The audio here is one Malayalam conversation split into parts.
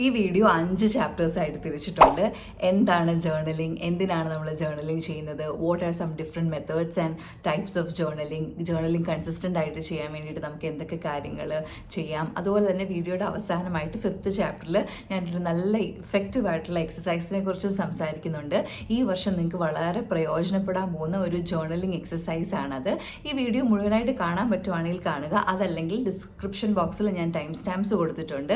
ഈ വീഡിയോ 5 ചാപ്റ്റേഴ്സ് ആയിട്ട് തിരിച്ചിട്ടുണ്ട്. എന്താണ് ജേർണലിംഗ്, എന്തിനാണ് നമ്മൾ ജേർണലിംഗ് ചെയ്യുന്നത്, what are some different methods and types of journaling consistent ആയിട്ട് ചെയ്യാൻ വേണ്ടിയിട്ട് നമുക്ക് എന്തൊക്കെ കാര്യങ്ങൾ ചെയ്യാം. അതുപോലെ തന്നെ വീഡിയോയുടെ അവസാനമായിട്ട് 5th ചാപ്റ്ററിൽ ഞാനൊരു നല്ല ഇഫക്റ്റീവ് ആയിട്ടുള്ള എക്സസൈസിനെ കുറിച്ച് സംസാരിക്കുന്നുണ്ട്. ഈ വർഷം നിങ്ങൾക്ക് വളരെ പ്രയോജനപ്പെടാൻ പോകുന്ന ഒരു ജേർണലിംഗ് എക്സസൈസ് ആണത്. ഈ വീഡിയോ മുഴുവനായിട്ട് കാണാൻ പറ്റുവാണെങ്കിൽ കാണുക, അതല്ലെങ്കിൽ ഡിസ്ക്രിപ്ഷൻ ബോക്സിൽ ഞാൻ ടൈം സ്റ്റാമ്പ്സ് കൊടുത്തിട്ടുണ്ട്.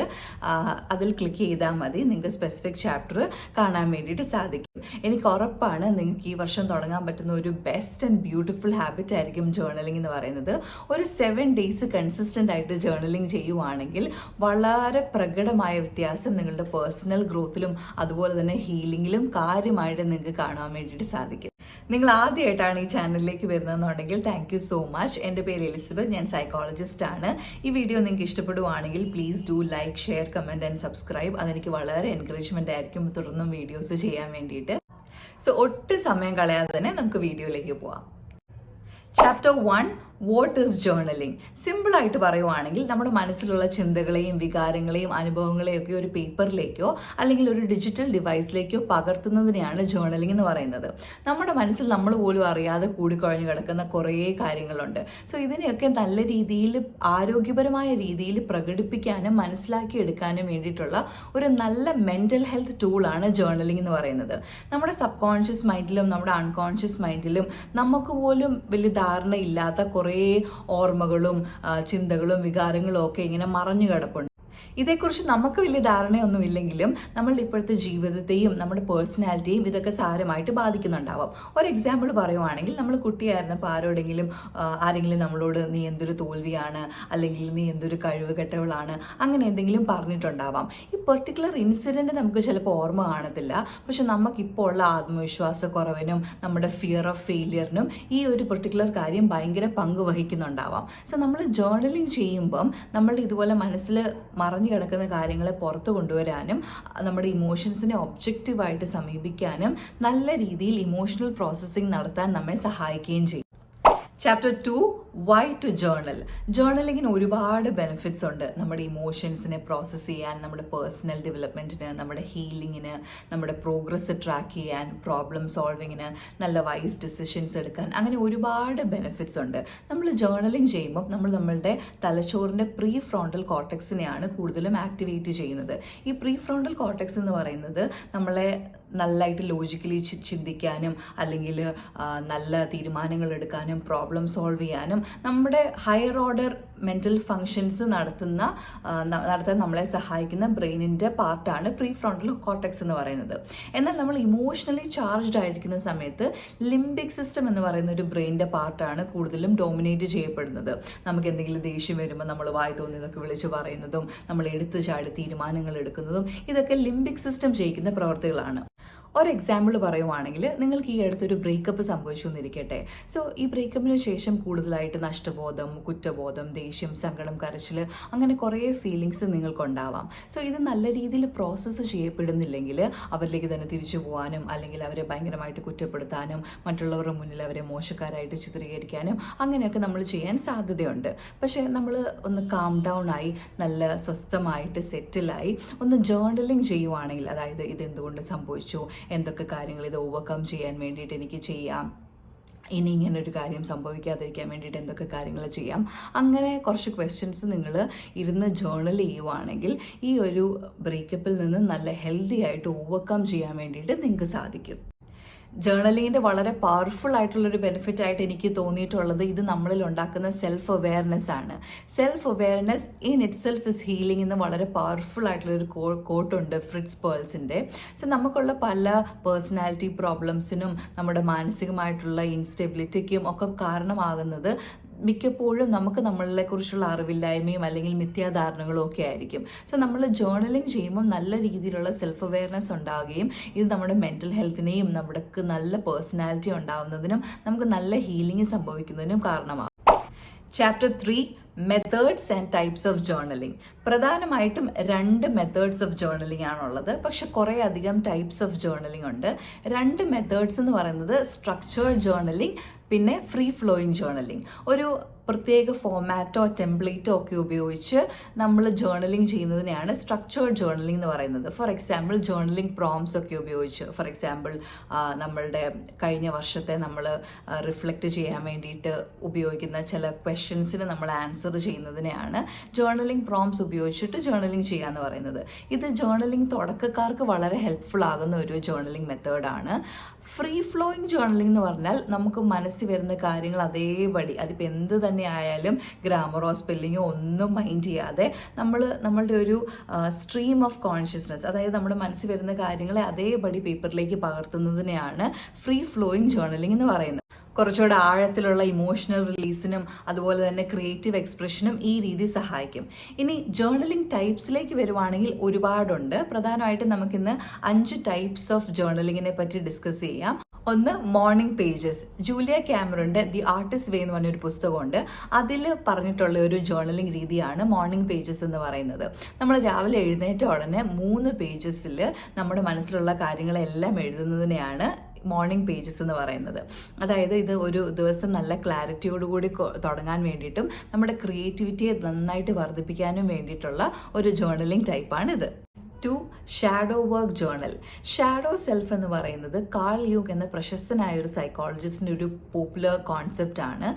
അതിൽ ക്ലിക്ക് ചെയ്താൽ മതി, നിങ്ങൾക്ക് സ്പെസിഫിക് ചാപ്റ്റർ കാണാൻ വേണ്ടിയിട്ട് സാധിക്കും. എനിക്ക് ഉറപ്പാണ് നിങ്ങൾക്ക് ഈ വർഷം തുടങ്ങാൻ പറ്റുന്ന ഒരു ബെസ്റ്റ് ആൻഡ് ബ്യൂട്ടിഫുൾ ഹാബിറ്റ് ആയിരിക്കും ജേർണലിംഗ് എന്ന് പറയുന്നത്. ഒരു 7 days കൺസിസ്റ്റൻ്റ് ആയിട്ട് ജേർണലിംഗ് ചെയ്യുവാണെങ്കിൽ വളരെ പ്രകടമായ വ്യത്യാസം നിങ്ങളുടെ പേഴ്സണൽ ഗ്രോത്തിലും അതുപോലെ തന്നെ ഹീലിംഗിലും കാര്യമായിട്ട് നിങ്ങൾക്ക് കാണാൻ വേണ്ടിയിട്ട് സാധിക്കും. നിങ്ങൾ ആദ്യമായിട്ടാണ് ഈ ചാനലിലേക്ക് വരുന്നതെന്നുണ്ടെങ്കിൽ താങ്ക് യു സോ മച്ച്. എൻ്റെ പേര് എലിസബത്ത്, ഞാൻ സൈക്കോളജിസ്റ്റ് ആണ്. ഈ വീഡിയോ നിങ്ങൾക്ക് ഇഷ്ടപ്പെടുവാണെങ്കിൽ please do like, share, comment and subscribe. അതെനിക്ക് വളരെ എൻകറേജ്മെൻ്റ് ആയിരിക്കും തുടർന്നും വീഡിയോസ് ചെയ്യാൻ വേണ്ടിയിട്ട്. സോ ഒട്ടും സമയം കളയാതെ തന്നെ നമുക്ക് വീഡിയോയിലേക്ക് പോവാം. Chapter 1, what is journaling. സിമ്പിളായിട്ട് പറയുവാണെങ്കിൽ നമ്മുടെ മനസ്സിലുള്ള ചിന്തകളെയും വികാരങ്ങളെയും അനുഭവങ്ങളെയും ഒക്കെ ഒരു പേപ്പറിലേക്കോ അല്ലെങ്കിൽ ഒരു ഡിജിറ്റൽ ഡിവൈസിലേക്കോ പകർത്തുന്നതിനെയാണ് ജേർണലിംഗ് എന്ന് പറയുന്നത്. നമ്മുടെ മനസ്സിൽ നമ്മൾ പോലും അറിയാതെ കൂടിക്കുഴഞ്ഞു കിടക്കുന്ന കുറേ കാര്യങ്ങളുണ്ട്. സോ ഇതിനെയൊക്കെ നല്ല രീതിയിൽ ആരോഗ്യപരമായ രീതിയിൽ പ്രകടിപ്പിക്കാനും മനസ്സിലാക്കിയെടുക്കാനും വേണ്ടിയിട്ടുള്ള ഒരു നല്ല മെൻ്റൽ ഹെൽത്ത് ടൂളാണ് ജേർണലിംഗ് എന്ന് പറയുന്നത്. നമ്മുടെ സബ് കോൺഷ്യസ് മൈൻഡിലും നമ്മുടെ അൺകോൺഷ്യസ് മൈൻഡിലും നമുക്ക് പോലും വലിയ ധാരണയില്ലാത്ത കുറേ ഓർമ്മകളും ചിന്തകളും വികാരങ്ങളും ഒക്കെ ഇങ്ങനെ മറഞ്ഞു കിടപ്പുണ്ട്. ഇതേക്കുറിച്ച് നമുക്ക് വലിയ ധാരണയൊന്നുമില്ലെങ്കിലും നമ്മളുടെ ഇപ്പോഴത്തെ ജീവിതത്തെയും നമ്മുടെ പേഴ്സണാലിറ്റിയും ഇതൊക്കെ സാരമായിട്ട് ബാധിക്കുന്നുണ്ടാവാം. ഒരു എക്സാമ്പിൾ പറയുവാണെങ്കിൽ, നമ്മൾ കുട്ടിയായിരുന്നപ്പോൾ ആരെങ്കിലും നമ്മളോട് നീ എന്തൊരു തോൽവിയാണ്, അല്ലെങ്കിൽ നീ എന്തൊരു കഴിവ് കെട്ടവളാണ്, അങ്ങനെ എന്തെങ്കിലും പറഞ്ഞിട്ടുണ്ടാവാം. ഈ പെർട്ടിക്കുലർ ഇൻസിഡൻറ്റ് നമുക്ക് ചിലപ്പോൾ ഓർമ്മ കാണത്തില്ല, പക്ഷെ നമുക്കിപ്പോൾ ഉള്ള ആത്മവിശ്വാസക്കുറവിനും നമ്മുടെ ഫിയർ ഓഫ് ഫെയിലിയറിനും ഈ ഒരു പെർട്ടിക്കുലർ കാര്യം ഭയങ്കര പങ്ക് വഹിക്കുന്നുണ്ടാവാം. സോ നമ്മൾ ജേർണലിംഗ് ചെയ്യുമ്പം നമ്മൾ ഇതുപോലെ മനസ്സിൽ മറഞ്ഞു കിടക്കുന്ന കാര്യങ്ങളെ പുറത്തു കൊണ്ടുവരാനും നമ്മുടെ ഇമോഷൻസിനെ ഒബ്ജക്റ്റീവായിട്ട് സമീപിക്കാനും നല്ല രീതിയിൽ ഇമോഷണൽ പ്രോസസ്സിംഗ് നടത്താൻ നമ്മെ സഹായിക്കുകയും ചെയ്യും. Chapter 2, why to journal. ജേർണലിങ്ങിന് ഒരുപാട് ബെനിഫിറ്റ്സ് ഉണ്ട്. നമ്മുടെ ഇമോഷൻസിനെ പ്രോസസ്സ് ചെയ്യാൻ, നമ്മുടെ പേഴ്സണൽ ഡെവലപ്മെൻറ്റിന്, നമ്മുടെ ഹീലിങ്ങിന്, നമ്മുടെ പ്രോഗ്രസ് ട്രാക്ക് ചെയ്യാൻ, പ്രോബ്ലം സോൾവിങ്ങിന്, നല്ല വൈസ് ഡിസിഷൻസ് എടുക്കാൻ, അങ്ങനെ ഒരുപാട് ബെനിഫിറ്റ്സ് ഉണ്ട്. നമ്മൾ ജേർണലിംഗ് ചെയ്യുമ്പോൾ നമ്മളുടെ തലച്ചോറിൻ്റെ പ്രീ ഫ്രോണ്ടൽ കോർട്ടെക്സിനെയാണ് കൂടുതലും ആക്ടിവേറ്റ് ചെയ്യുന്നത്. ഈ പ്രീ ഫ്രോണ്ടൽ കോർട്ടെക്സ് എന്ന് പറയുന്നത് നമ്മളെ നല്ലതായിട്ട് ലോജിക്കലി ചിന്തിക്കാനും അല്ലെങ്കിൽ നല്ല തീരുമാനങ്ങൾ എടുക്കാനും പ്രോബ്ലം സോൾവ് ചെയ്യാനും നമ്മുടെ ഹയർ ഓർഡർ മെൻ്റൽ ഫങ്ഷൻസ് നടത്താൻ നമ്മളെ സഹായിക്കുന്ന ബ്രെയിനിൻ്റെ പാർട്ടാണ് പ്രീ ഫ്രോണ്ടൽ കോർട്ടെക്സ് എന്ന് പറയുന്നത്. എന്നാൽ നമ്മൾ ഇമോഷണലി ചാർജ്ഡ് ആയിരിക്കുന്ന സമയത്ത് ലിംബിക് സിസ്റ്റം എന്ന് പറയുന്ന ഒരു ബ്രെയിനിൻ്റെ പാർട്ടാണ് കൂടുതലും ഡോമിനേറ്റ് ചെയ്യപ്പെടുന്നത്. നമുക്ക് എന്തെങ്കിലും ദേഷ്യം വരുമ്പോൾ നമ്മൾ വായി തോന്നിയതൊക്കെ വിളിച്ച് പറയുന്നതും നമ്മൾ എടുത്തു ചാടി തീരുമാനങ്ങൾ എടുക്കുന്നതും ഇതൊക്കെ ലിംബിക് സിസ്റ്റം ചെയ്യിക്കുന്ന പ്രവർത്തികളാണ്. ഒരു എക്സാമ്പിൾ പറയുവാണെങ്കിൽ, നിങ്ങൾക്ക് ഈ അടുത്തൊരു ബ്രേക്കപ്പ് സംഭവിച്ചു എന്നിരിക്കട്ടെ. സോ ഈ ബ്രേക്കപ്പിന് ശേഷം കൂടുതലായിട്ട് നഷ്ടബോധം, കുറ്റബോധം, ദേഷ്യം, സങ്കടം, കരച്ചിൽ, അങ്ങനെ കുറേ ഫീലിങ്സ് നിങ്ങൾക്കുണ്ടാവാം. സോ ഇത് നല്ല രീതിയിൽ പ്രോസസ്സ് ചെയ്യപ്പെടുന്നില്ലെങ്കിൽ അവരിലേക്ക് തന്നെ തിരിച്ചു പോകാനും അല്ലെങ്കിൽ അവരെ ഭയങ്കരമായിട്ട് കുറ്റപ്പെടുത്താനും മറ്റുള്ളവരുടെ മുന്നിൽ അവരെ മോശക്കാരായിട്ട് ചിത്രീകരിക്കാനും അങ്ങനെയൊക്കെ നമ്മൾ ചെയ്യാൻ സാധ്യതയുണ്ട്. പക്ഷേ നമ്മൾ ഒന്ന് കാം ഡൗൺ ആയി നല്ല സ്വസ്ഥമായിട്ട് സെറ്റിലായി ഒന്ന് ജേർണലിംഗ് ചെയ്യുവാണെങ്കിൽ, അതായത് ഇതെന്തുകൊണ്ട് സംഭവിച്ചു, എന്തൊക്കെ കാര്യങ്ങൾ ഇത് ഓവർകം ചെയ്യാൻ വേണ്ടിയിട്ട് എനിക്ക് ചെയ്യാം, ഇനി ഇങ്ങനൊരു കാര്യം സംഭവിക്കാതിരിക്കാൻ വേണ്ടിയിട്ട് എന്തൊക്കെ കാര്യങ്ങൾ ചെയ്യാം, അങ്ങനെ കുറച്ച് ക്വസ്റ്റ്യൻസ് നിങ്ങൾ ഇരുന്ന് ജേർണൽ ചെയ്യുവാണെങ്കിൽ ഈ ഒരു ബ്രേക്കപ്പിൽ നിന്ന് നല്ല ഹെൽത്തി ആയിട്ട് ഓവർകം ചെയ്യാൻ വേണ്ടിയിട്ട് നിങ്ങൾക്ക് സാധിക്കും. ജേർണലിങ്ങിൻ്റെ വളരെ പവർഫുൾ ആയിട്ടുള്ളൊരു ബെനിഫിറ്റ് ആയിട്ട് എനിക്ക് തോന്നിയിട്ടുള്ളത് ഇത് നമ്മളിൽ ഉണ്ടാക്കുന്ന സെൽഫ് അവെയർനെസ് ആണ്. Self awareness in it self is healing എന്ന് വളരെ പവർഫുൾ ആയിട്ടുള്ളൊരു കോട്ടുണ്ട് ഫ്രിറ്റ്സ് പേൾസിൻ്റെ. സോ നമുക്കുള്ള പല പേഴ്സണാലിറ്റി പ്രോബ്ലംസിനും നമ്മുടെ മാനസികമായിട്ടുള്ള ഇൻസ്റ്റെബിലിറ്റിക്കും ഒക്കെ കാരണമാകുന്നത് മിക്കപ്പോഴും നമുക്ക് നമ്മളെക്കുറിച്ചുള്ള അറിവില്ലായ്മയും അല്ലെങ്കിൽ മിഥ്യാധാരണകളും ഒക്കെ ആയിരിക്കും. സോ നമ്മൾ ജേർണലിംഗ് ചെയ്യുമ്പോൾ നല്ല രീതിയിലുള്ള സെൽഫ് അവെയർനെസ് ഉണ്ടാവുകയും ഇത് നമ്മുടെ മെൻ്റൽ ഹെൽത്തിനെയും നമ്മുടെ നല്ല പേഴ്സണാലിറ്റി ഉണ്ടാവുന്നതിനും നമുക്ക് നല്ല ഹീലിംഗ് സംഭവിക്കുന്നതിനും കാരണമാകും. Chapter 3, methods and types of journaling. പ്രധാനമായിട്ടും 2 മെത്തേഡ്സ് ഓഫ് ജേർണലിംഗ് ആണുള്ളത്, പക്ഷെ കുറേ അധികം ടൈപ്സ് ഓഫ് ജേർണലിംഗ് ഉണ്ട്. 2 മെത്തേഡ്സ് എന്ന് പറയുന്നത് സ്ട്രക്ചേർഡ് ജേർണലിംഗ്, പിന്നെ ഫ്രീ ഫ്ലോയിങ് ജേർണലിംഗ്. ഒരു പ്രത്യേക ഫോമാറ്റോ ടെംപ്ലേറ്റോ ഒക്കെ ഉപയോഗിച്ച് നമ്മൾ ജേർണലിംഗ് ചെയ്യുന്നതിനെയാണ് സ്ട്രക്ചേർഡ് ജേർണലിംഗ് എന്ന് പറയുന്നത്. ഫോർ എക്സാമ്പിൾ ജേർണലിംഗ് പ്രോംസ് ഒക്കെ ഉപയോഗിച്ച്, ഫോർ എക്സാമ്പിൾ നമ്മളുടെ കഴിഞ്ഞ വർഷത്തെ നമ്മൾ റിഫ്ലക്റ്റ് ചെയ്യാൻ വേണ്ടിയിട്ട് ഉപയോഗിക്കുന്ന ചില ക്വസ്റ്റ്യൻസിന് നമ്മൾ ആൻസർ ചെയ്യുന്നതിനെയാണ് ജേർണലിംഗ് പ്രോംസ് ഉപയോഗിച്ചിട്ട് ജേർണലിംഗ് ചെയ്യുക എന്ന് പറയുന്നത്. ഇത് ജേർണലിംഗ് തുടക്കക്കാർക്ക് വളരെ ഹെൽപ്ഫുൾ ആകുന്ന ഒരു ജേർണലിംഗ് മെത്തേഡാണ്. ഫ്രീ ഫ്ലോയിങ് ജേർണലിംഗ് എന്ന് പറഞ്ഞാൽ നമുക്ക് മനസ്സിൽ വരുന്ന കാര്യങ്ങൾ അതേപടി, അതിപ്പോൾ എന്ത് തന്നെ ആയാലും ഗ്രാമറോ സ്പെല്ലിങ്ങോ ഒന്നും മൈൻഡ് ചെയ്യാതെ നമ്മളുടെ ഒരു സ്ട്രീം ഓഫ് കോൺഷ്യസ്നസ്, അതായത് നമ്മുടെ മനസ്സിൽ വരുന്ന കാര്യങ്ങളെ അതേപടി പേപ്പറിലേക്ക് പകർത്തുന്നതിനെയാണ് ഫ്രീ ഫ്ലോയിങ് ജേർണലിംഗ് എന്ന് പറയുന്നത്. കുറച്ചുകൂടെ ആഴത്തിലുള്ള ഇമോഷണൽ റിലീസിനും അതുപോലെ തന്നെ ക്രിയേറ്റീവ് എക്സ്പ്രഷനും ഈ രീതി സഹായിക്കും. ഇനി ജേർണലിംഗ് ടൈപ്സിലേക്ക് വരുവാണെങ്കിൽ ഒരുപാടുണ്ട്. പ്രധാനമായിട്ടും നമുക്കിന്ന് 5 ടൈപ്സ് ഓഫ് ജേർണലിങ്ങിനെ പറ്റി ഡിസ്കസ് ചെയ്യാം. ഒന്ന്, മോർണിംഗ് പേജസ്. ജൂലിയ കാമറോന്റെ ദി ആർട്ടിസ്റ്റ് വേ എന്ന് പറഞ്ഞൊരു പുസ്തകമുണ്ട്. അതിൽ പറഞ്ഞിട്ടുള്ള ഒരു ജേർണലിംഗ് രീതിയാണ് മോർണിംഗ് പേജസ് എന്ന് പറയുന്നത്. നമ്മൾ രാവിലെ എഴുന്നേറ്റ ഉടനെ 3 പേജസിൽ നമ്മുടെ മനസ്സിലുള്ള കാര്യങ്ങളെല്ലാം എഴുതുന്നതിനെയാണ് മോർണിംഗ് പേജസ് എന്ന് പറയുന്നത്. അതായത് ഇത് ഒരു ദിവസം നല്ല ക്ലാരിറ്റിയോടുകൂടി തുടങ്ങാൻ വേണ്ടിയിട്ടും നമ്മുടെ ക്രിയേറ്റിവിറ്റിയെ നന്നായിട്ട് വർദ്ധിപ്പിക്കാനും വേണ്ടിയിട്ടുള്ള ഒരു ജേർണലിംഗ് ടൈപ്പാണിത്. 2, shadow work journal. Shadow self എന്ന് പറയുന്നത് കാൾ യൂങ് എന്ന പ്രശസ്തനായ ഒരു സൈക്കോളജിസ്റ്റിൻ്റെ ഒരു പോപ്പുലർ കോൺസെപ്റ്റ് ആണ്.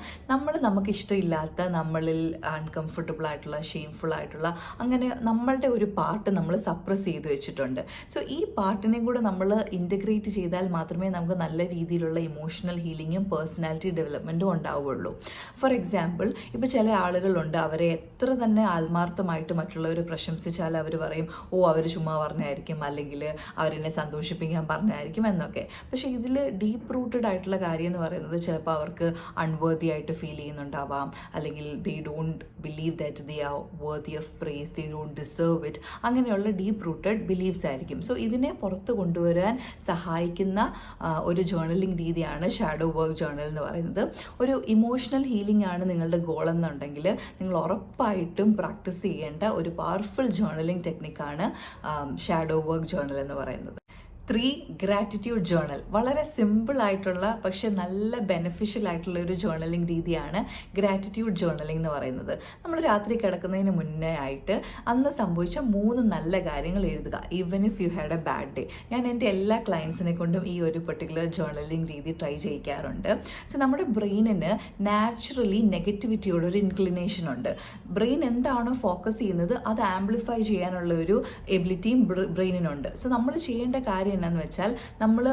നമുക്ക് ഇഷ്ടമില്ലാത്ത, നമ്മളിൽ അൺകംഫർട്ടബിൾ ആയിട്ടുള്ള, ഷെയിംഫുൾ ആയിട്ടുള്ള അങ്ങനെ നമ്മളുടെ ഒരു പാർട്ട് നമ്മൾ സപ്രസ് ചെയ്ത് വെച്ചിട്ടുണ്ട്. സോ ഈ പാർട്ടിനെ കൂടെ നമ്മൾ ഇൻ്റഗ്രേറ്റ് ചെയ്താൽ മാത്രമേ നമുക്ക് നല്ല രീതിയിലുള്ള ഇമോഷണൽ ഹീലിങ്ങും പേഴ്സണാലിറ്റി ഡെവലപ്മെൻറ്റും ഉണ്ടാവുകയുള്ളൂ. ഫോർ എക്സാമ്പിൾ, ഇപ്പോൾ ചില ആളുകളുണ്ട്, അവരെ എത്ര തന്നെ ആത്മാർത്ഥമായിട്ട് മറ്റുള്ളവർ പ്രശംസിച്ചാൽ അവർ പറയും, അവർ ചുമ്മാ പറഞ്ഞായിരിക്കും, അല്ലെങ്കിൽ അവരെന്നെ സന്തോഷിപ്പിക്കാൻ പറഞ്ഞായിരിക്കും എന്നൊക്കെ. പക്ഷേ ഇതിൽ ഡീപ്പ് റൂട്ടഡ് ആയിട്ടുള്ള കാര്യം എന്ന് പറയുന്നത് ചിലപ്പോൾ അവർക്ക് അൺവേർതി ആയിട്ട് ഫീൽ ചെയ്യുന്നുണ്ടാവാം, അല്ലെങ്കിൽ they don't believe that they are worthy of praise, they don't deserve it, അങ്ങനെയുള്ള ഡീപ്പ് റൂട്ടഡ് ബിലീവ്സ് ആയിരിക്കും. സോ ഇതിനെ പുറത്ത് കൊണ്ടുവരാൻ സഹായിക്കുന്ന ഒരു ജേർണലിംഗ് രീതിയാണ് ഷാഡോ വർക്ക് ജേർണൽ എന്ന് പറയുന്നത്. ഒരു ഇമോഷണൽ ഹീലിംഗ് ആണ് നിങ്ങളുടെ ഗോൾ എന്നുണ്ടെങ്കിൽ നിങ്ങൾ ഉറപ്പായിട്ടും പ്രാക്ടീസ് ചെയ്യേണ്ട ഒരു പവർഫുൾ ജേർണലിംഗ് ടെക്നിക്കാണ് ഷാഡോ വർക്ക് ജേർണൽ എന്ന് പറയുന്നത്. 3, ഗ്രാറ്റിറ്റ്യൂഡ് ജേർണൽ. വളരെ സിമ്പിൾ ആയിട്ടുള്ള പക്ഷെ നല്ല ബെനിഫിഷ്യൽ ആയിട്ടുള്ള ഒരു ജേർണലിംഗ് രീതിയാണ് ഗ്രാറ്റിറ്റ്യൂഡ് ജേർണലിംഗ് എന്ന് പറയുന്നത്. നമ്മൾ രാത്രി കിടക്കുന്നതിന് മുന്നേ ആയിട്ട് അന്ന് സംഭവിച്ച 3 നല്ല കാര്യങ്ങൾ എഴുതുക, even if you had A bad day. ഞാൻ എൻ്റെ എല്ലാ ക്ലയൻസിനെ കൊണ്ടും ഈ ഒരു പെർട്ടിക്കുലർ ജേർണലിംഗ് രീതി ട്രൈ ചെയ്യിക്കാറുണ്ട്. സോ നമ്മുടെ ബ്രെയിനിന് നാച്ചുറലി നെഗറ്റിവിറ്റിയോടൊരു ഇൻക്ലിനേഷൻ ഉണ്ട്. ബ്രെയിൻ എന്താണോ ഫോക്കസ് ചെയ്യുന്നത് അത് ആംപ്ലിഫൈ ചെയ്യാനുള്ള ഒരു എബിലിറ്റിയും ബ്രെയിനിനുണ്ട്. സോ നമ്മൾ ചെയ്യേണ്ട കാര്യം എന്താണെന്ന് വെച്ചാൽ നമ്മൾ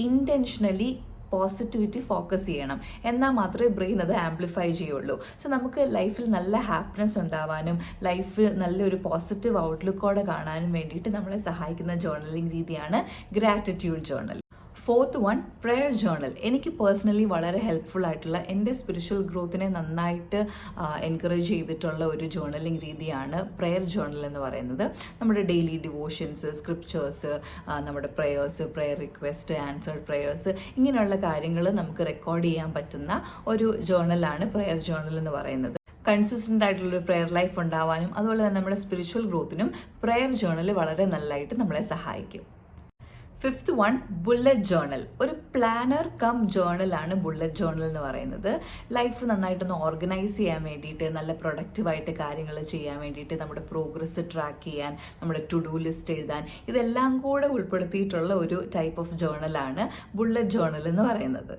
ഇൻറ്റൻഷനലി പോസിറ്റിവിറ്റി ഫോക്കസ് ചെയ്യണം, എന്നാൽ മാത്രമേ ബ്രെയിൻ അത് ആംപ്ലിഫൈ ചെയ്യുള്ളൂ. സോ നമുക്ക് ലൈഫിൽ നല്ല ഹാപ്പിനെസ് ഉണ്ടാവാനും ലൈഫ് നല്ലൊരു പോസിറ്റീവ് ഔട്ട്ലുക്കോടെ കാണാനും വേണ്ടിയിട്ട് നമ്മളെ സഹായിക്കുന്ന ജേർണലിംഗ് രീതിയാണ് gratitude journal. 4th one, prayer journal. എനിക്ക് പേഴ്സണലി വളരെ ഹെൽപ്ഫുൾ ആയിട്ടുള്ള, എൻ്റെ സ്പിരിച്വൽ ഗ്രോത്തിനെ നന്നായിട്ട് എൻകറേജ് ചെയ്തിട്ടുള്ള ഒരു ജേർണലിംഗ് രീതിയാണ് പ്രെയർ ജേർണൽ എന്ന് പറയുന്നത്. നമ്മുടെ ഡെയിലി ഡിവോഷൻസ്, സ്ക്രിപ്ചേഴ്സ്, നമ്മുടെ prayers, prayer request, answered prayers, ഇങ്ങനെയുള്ള കാര്യങ്ങൾ നമുക്ക് റെക്കോർഡ് ചെയ്യാൻ പറ്റുന്ന ഒരു ജേർണലാണ് പ്രെയർ ജേർണൽ എന്ന് പറയുന്നത്. കൺസിസ്റ്റൻ്റ് ആയിട്ടുള്ളൊരു പ്രെയർ ലൈഫ് ഉണ്ടാവാനും അതുപോലെ തന്നെ നമ്മുടെ സ്പിരിച്വൽ ഗ്രോത്തിനും പ്രെയർ ജേർണൽ വളരെ നല്ലതായിട്ട് നമ്മളെ സഹായിക്കും. 5th one, bullet journal. ഒരു പ്ലാനർ കം ജേർണലാണ് ബുള്ളറ്റ് ജേർണൽ എന്ന് പറയുന്നത്. ലൈഫ് നന്നായിട്ടൊന്ന് ഓർഗനൈസ് ചെയ്യാൻ വേണ്ടിയിട്ട്, നല്ല പ്രൊഡക്റ്റീവായിട്ട് കാര്യങ്ങൾ ചെയ്യാൻ വേണ്ടിയിട്ട്, നമ്മുടെ പ്രോഗ്രസ് ട്രാക്ക് ചെയ്യാൻ, നമ്മുടെ ടു ഡു ലിസ്റ്റ് എഴുതാൻ, ഇതെല്ലാം കൂടെ ഉൾപ്പെടുത്തിയിട്ടുള്ള ഒരു ടൈപ്പ് ഓഫ് ജേർണലാണ് ബുള്ളറ്റ് ജേർണൽ എന്ന് പറയുന്നത്.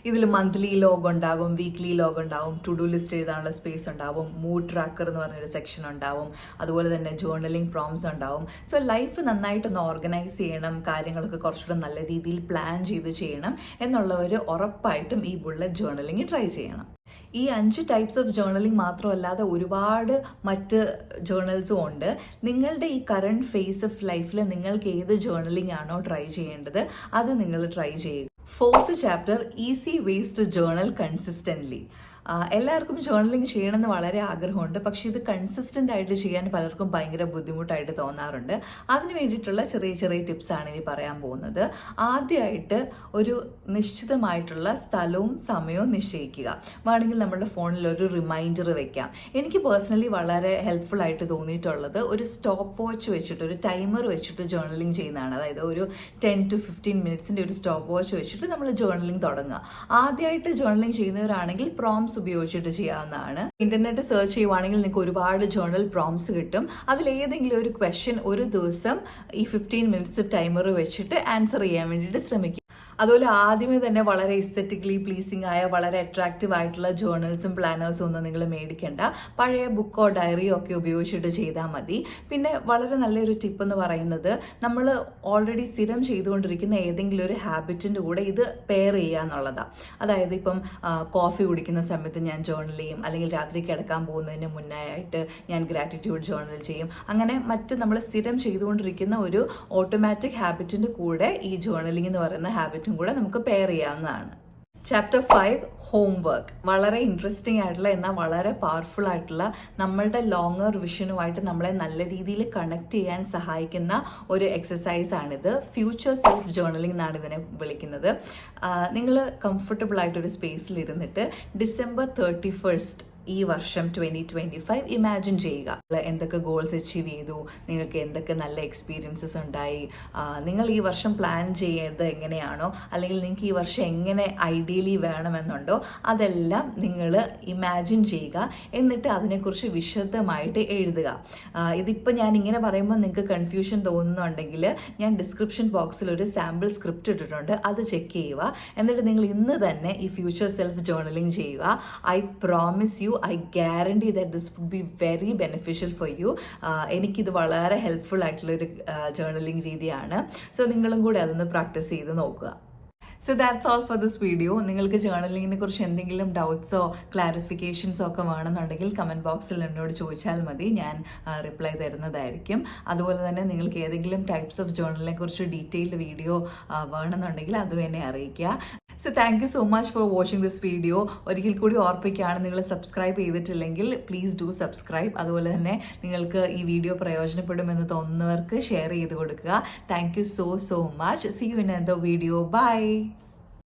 ഇതിൽ മന്ത്ലി ലോഗ് ഉണ്ടാകും, വീക്ക്ലി ലോഗ് ഉണ്ടാവും, ടു ഡു ലിസ്റ്റ് എഴുതാനുള്ള സ്പേസ് ഉണ്ടാവും, മൂഡ് ട്രാക്കർ എന്ന് പറഞ്ഞൊരു സെക്ഷൻ ഉണ്ടാവും, അതുപോലെ തന്നെ ജേർണലിംഗ് പ്രോംസ് ഉണ്ടാവും. സോ ലൈഫ് നന്നായിട്ടൊന്ന് ഓർഗനൈസ് ചെയ്യണം, കാര്യങ്ങളൊക്കെ കുറച്ചുകൂടെ നല്ല രീതിയിൽ പ്ലാൻ ചെയ്ത് ചെയ്യണം എന്നുള്ളവർ ഉറപ്പായിട്ടും ഈ ബുള്ളറ്റ് ജേർണലിംഗ് ട്രൈ ചെയ്യണം. ഈ 5 ടൈപ്സ് ഓഫ് ജേർണലിംഗ് മാത്രമല്ലാതെ ഒരുപാട് മറ്റ് ജേർണൽസും ഉണ്ട്. നിങ്ങളുടെ ഈ കറണ്ട് ഫേസ് ഓഫ് ലൈഫിൽ നിങ്ങൾക്ക് ഏത് ജേർണലിംഗ് ആണോ ട്രൈ ചെയ്യേണ്ടത് അത് നിങ്ങൾ ട്രൈ ചെയ്യുക. 4th chapter, easy ways to journal consistently. എല്ലാവർക്കും ജേർണലിംഗ് ചെയ്യണമെന്ന് വളരെ ആഗ്രഹമുണ്ട്, പക്ഷെ ഇത് കൺസിസ്റ്റൻ്റ് ആയിട്ട് ചെയ്യാൻ പലർക്കും ഭയങ്കര ബുദ്ധിമുട്ടായിട്ട് തോന്നാറുണ്ട്. അതിന് വേണ്ടിയിട്ടുള്ള ചെറിയ ചെറിയ ടിപ്സാണ് ഇനി പറയാൻ പോകുന്നത്. ആദ്യമായിട്ട് ഒരു നിശ്ചിതമായിട്ടുള്ള സ്ഥലവും സമയവും നിശ്ചയിക്കുക. വേണമെങ്കിൽ നമ്മുടെ ഫോണിൽ ഒരു റിമൈൻഡർ വെക്കാം. എനിക്ക് പേഴ്സണലി വളരെ ഹെൽപ്ഫുൾ ആയിട്ട് തോന്നിയിട്ടുള്ളത് ഒരു സ്റ്റോപ്പ് വാച്ച് വെച്ചിട്ട്, ഒരു ടൈമർ വെച്ചിട്ട് ജേർണലിംഗ് ചെയ്യുന്നതാണ്. അതായത് ഒരു 10 to 15 മിനിറ്റ്സിൻ്റെ ഒരു സ്റ്റോപ്പ് വാച്ച് വെച്ചിട്ട് നമ്മൾ ജേർണലിംഗ് തുടങ്ങുക. ആദ്യമായിട്ട് ജേർണലിംഗ് ചെയ്യുന്നവരാണെങ്കിൽ പ്രോംസ് ഉപയോഗിച്ചിട്ട് ചെയ്യാവുന്നതാണ്. ഇന്റർനെറ്റ് സെർച്ച് ചെയ്യുവാണെങ്കിൽ നിങ്ങൾക്ക് ഒരുപാട് ജേർണൽ പ്രോംസ് കിട്ടും. അതിലേതെങ്കിലും ഒരു ക്വസ്റ്റ്യൻ ഒരു ദിവസം ഈ 15 മിനിറ്റ്സ് ടൈമർ വെച്ചിട്ട് ആൻസർ ചെയ്യാൻ വേണ്ടിയിട്ട് ശ്രമിക്കുക. അതുപോലെ ആദ്യമേ തന്നെ വളരെ എസ്തെറ്റിക്കലി പ്ലീസിംഗ് ആയ, വളരെ അട്രാക്റ്റീവ് ആയിട്ടുള്ള ജേർണൽസും പ്ലാനേഴ്സും ഒന്നും നിങ്ങൾ മേടിക്കേണ്ട. പഴയ ബുക്കോ ഡയറിയോ ഒക്കെ ഉപയോഗിച്ചിട്ട് ചെയ്താൽ മതി. പിന്നെ വളരെ നല്ലൊരു ടിപ്പ് എന്ന് പറയുന്നത്, നമ്മൾ ഓൾറെഡി സ്ഥിരം ചെയ്തുകൊണ്ടിരിക്കുന്ന ഏതെങ്കിലും ഒരു ഹാബിറ്റിൻ്റെ കൂടെ ഇത് പെയർ ചെയ്യുക എന്നുള്ളതാണ്. അതായത് ഇപ്പം കോഫി കുടിക്കുന്ന സമയത്ത് ഞാൻ ജേർണൽ ചെയ്യും, അല്ലെങ്കിൽ രാത്രി കിടക്കാൻ പോകുന്നതിന് മുന്നായിട്ട് ഞാൻ ഗ്രാറ്റിറ്റ്യൂഡ് ജേർണൽ ചെയ്യും. അങ്ങനെ മറ്റ് നമ്മൾ സ്ഥിരം ചെയ്തുകൊണ്ടിരിക്കുന്ന ഒരു ഓട്ടോമാറ്റിക് ഹാബിറ്റിൻ്റെ കൂടെ ഈ ജേർണലിംഗ് എന്ന് പറയുന്ന ഹാബിറ്റും കൂടെ നമുക്ക് പെയർ ചെയ്യാവുന്നതാണ്. Chapter 5 homework. വളരെ ഇൻട്രസ്റ്റിംഗ് ആയിട്ടുള്ള എന്നാൽ വളരെ പവർഫുൾ ആയിട്ടുള്ള, നമ്മളുടെ ലോങ്ങർ വിഷനുമായിട്ട് നമ്മളെ നല്ല രീതിയിൽ കണക്ട് ചെയ്യാൻ സഹായിക്കുന്ന ഒരു എക്സസൈസ് ആണിത്. ഫ്യൂച്ചർ സെൽഫ് ജേർണലിംഗ് എന്നാണ് ഇതിനെ വിളിക്കുന്നത്. നിങ്ങൾ കംഫർട്ടബിൾ ആയിട്ടൊരു സ്പേസിൽ ഇരുന്നിട്ട് ഡിസംബർ 31 ഈ വർഷം 2025 ഇമാജിൻ ചെയ്യുക. എന്തൊക്കെ ഗോൾസ് അച്ചീവ് ചെയ്തു, നിങ്ങൾക്ക് എന്തൊക്കെ നല്ല എക്സ്പീരിയൻസസ് ഉണ്ടായി, നിങ്ങൾ ഈ വർഷം പ്ലാൻ ചെയ്യേണ്ടത് എങ്ങനെയാണോ, അല്ലെങ്കിൽ നിങ്ങൾക്ക് ഈ വർഷം എങ്ങനെ ഐഡിയലി വേണമെന്നുണ്ടോ അതെല്ലാം നിങ്ങൾ ഇമാജിൻ ചെയ്യുക. എന്നിട്ട് അതിനെക്കുറിച്ച് വിശദമായിട്ട് എഴുതുക. ഇതിപ്പോൾ ഞാൻ ഇങ്ങനെ പറയുമ്പോൾ നിങ്ങൾക്ക് കൺഫ്യൂഷൻ തോന്നുന്നുണ്ടെങ്കിൽ ഞാൻ ഡിസ്ക്രിപ്ഷൻ ബോക്സിൽ ഒരു സാമ്പിൾ സ്ക്രിപ്റ്റ് ഇട്ടിട്ടുണ്ട്, അത് ചെക്ക് ചെയ്യുക. എന്നിട്ട് നിങ്ങൾ ഇന്ന് തന്നെ ഈ ഫ്യൂച്ചർ സെൽഫ് ജേർണലിംഗ് ചെയ്യുക. I promise U, I guarantee that this would be very beneficial for you. എനിക്കിത് വളരെ ഹെൽപ്ഫുൾ ആയിട്ടുള്ളൊരു ജേർണലിംഗ് രീതിയാണ്. സോ നിങ്ങളും കൂടി അതൊന്ന് പ്രാക്ടീസ് ചെയ്ത് നോക്കുക. So that's all for this video. നിങ്ങൾക്ക് ജേർണലിങ്ങിനെ കുറിച്ച് എന്തെങ്കിലും ഡൗട്ട്സോ ക്ലാരിഫിക്കേഷൻസോ ഒക്കെ വേണമെന്നുണ്ടെങ്കിൽ കമൻറ്റ് ബോക്സിൽ എന്നോട് ചോദിച്ചാൽ മതി, ഞാൻ റിപ്ലൈ തരുന്നതായിരിക്കും. അതുപോലെ തന്നെ നിങ്ങൾക്ക് ഏതെങ്കിലും ടൈപ്സ് ഓഫ് ജേർണലിനെ കുറിച്ച് ഡീറ്റെയിൽഡ് വീഡിയോ വേണമെന്നുണ്ടെങ്കിൽ അതും എന്നെ അറിയിക്കുക. So thank you so much for watching this video. ഒരിക്കൽ കൂടി ഓർപ്പിക്കുകയാണ്, നിങ്ങൾ സബ്സ്ക്രൈബ് ചെയ്തിട്ടില്ലെങ്കിൽ പ്ലീസ് ഡു സബ്സ്ക്രൈബ്. അതുപോലെ തന്നെ നിങ്ങൾക്ക് ഈ വീഡിയോ പ്രയോജനപ്പെടുമെന്ന് തോന്നുന്നവർക്ക് ഷെയർ ചെയ്ത് കൊടുക്കുക. Thank you so much. See you in another video. By.